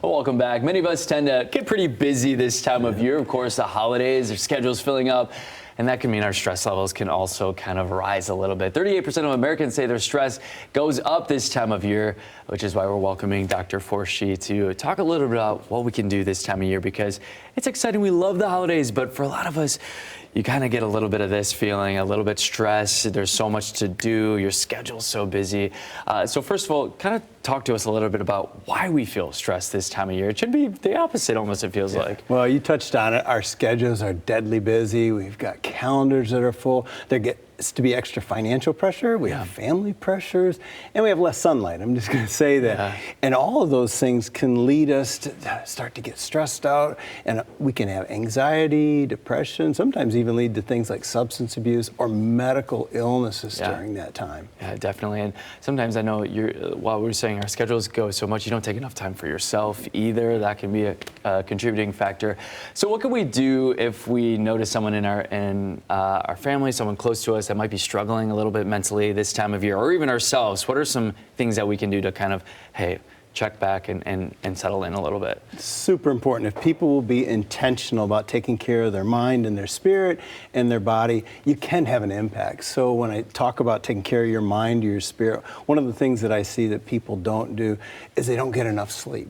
Well, welcome back. Many of us tend to get pretty busy this time of year. Of course, the holidays, their schedule's filling up, and that can mean our stress levels can also kind of rise a little bit. 38% of Americans say their stress goes up this time of year, which is why we're welcoming Dr. Forshee to talk a little bit about what we can do this time of year, because it's exciting. We love the holidays, but for a lot of us, you kind of get a little bit of this feeling, a little bit stressed. There's so much to do. Your schedule's so busy. So first of all, kind of talk to us a little bit about why we feel stressed this time of year. It should be the opposite almost, it feels like. Well, you touched on it. Our schedules are deadly busy. We've got calendars that are full. There gets to be extra financial pressure. We have family pressures, and we have less sunlight. I'm just going to say that. Yeah. And all of those things can lead us to start to get stressed out, and we can have anxiety, depression, sometimes even lead to things like substance abuse or medical illnesses during that time. Yeah, definitely. And sometimes I know while we're saying our schedules go so much, you don't take enough time for yourself either. That can be a contributing factor. So what can we do if we notice someone in our family, someone close to us that might be struggling a little bit mentally this time of year, or even ourselves? What are some things that we can do to kind of, hey, check back and settle in a little bit? Super important. If people will be intentional about taking care of their mind and their spirit and their body, you can have an impact. So when I talk about taking care of your mind, your spirit, one of the things that I see that people don't do is they don't get enough sleep.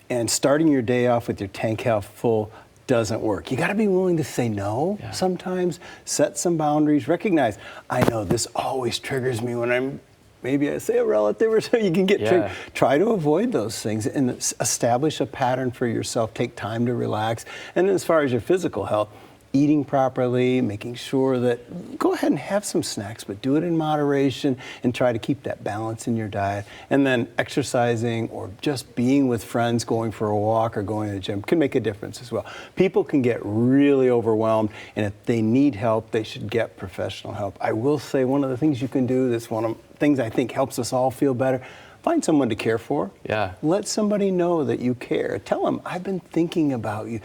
And starting your day off with your tank half full doesn't work. You got to be willing to say no sometimes, set some boundaries, recognize, I know this always triggers me when maybe I say a relative or so, you can get triggered. Try to avoid those things and establish a pattern for yourself. Take time to relax. And as far as your physical health, eating properly, making sure that, go ahead and have some snacks, but do it in moderation and try to keep that balance in your diet. And then exercising or just being with friends, going for a walk or going to the gym can make a difference as well. People can get really overwhelmed, and if they need help, they should get professional help. I will say one of the things you can do, that's one of the things I think helps us all feel better, find someone to care for. Let somebody know that you care. Tell them, I've been thinking about you.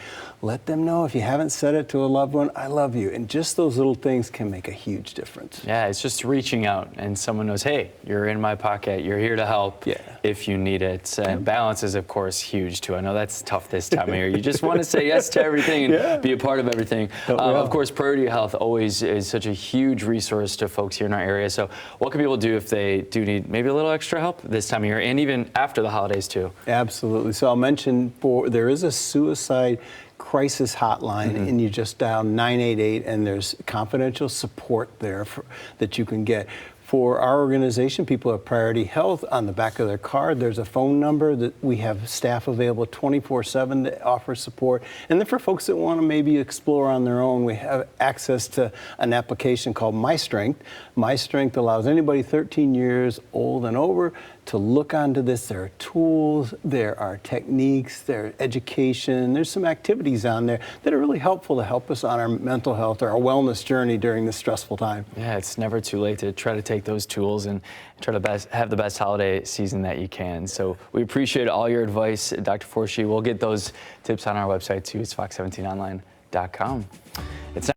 Let them know, if you haven't said it to a loved one, I love you. And just those little things can make a huge difference. Yeah, it's just reaching out and someone knows, hey, you're in my pocket. You're here to help if you need it. And balance is, of course, huge too. I know that's tough this time of year. You just want to say yes to everything and be a part of everything. Of course, Priority Health always is such a huge resource to folks here in our area. So what can people do if they do need maybe a little extra help this time of year and even after the holidays too? Absolutely. So I'll mention there is a suicide crisis hotline, and you just dial 988, and there's confidential support there that you can get. For our organization, people at Priority Health, on the back of their card, there's a phone number that we have staff available 24/7 to offer support. And then for folks that want to maybe explore on their own, we have access to an application called MyStrength. MyStrength allows anybody 13 years old and over to look onto this. There are tools, there are techniques, there are education, there's some activities on there that are really helpful to help us on our mental health or our wellness journey during this stressful time. Yeah, it's never too late to try to take those tools and try to have the best holiday season that you can. So we appreciate all your advice, Dr. Forshee. We'll get those tips on our website too. It's fox17online.com.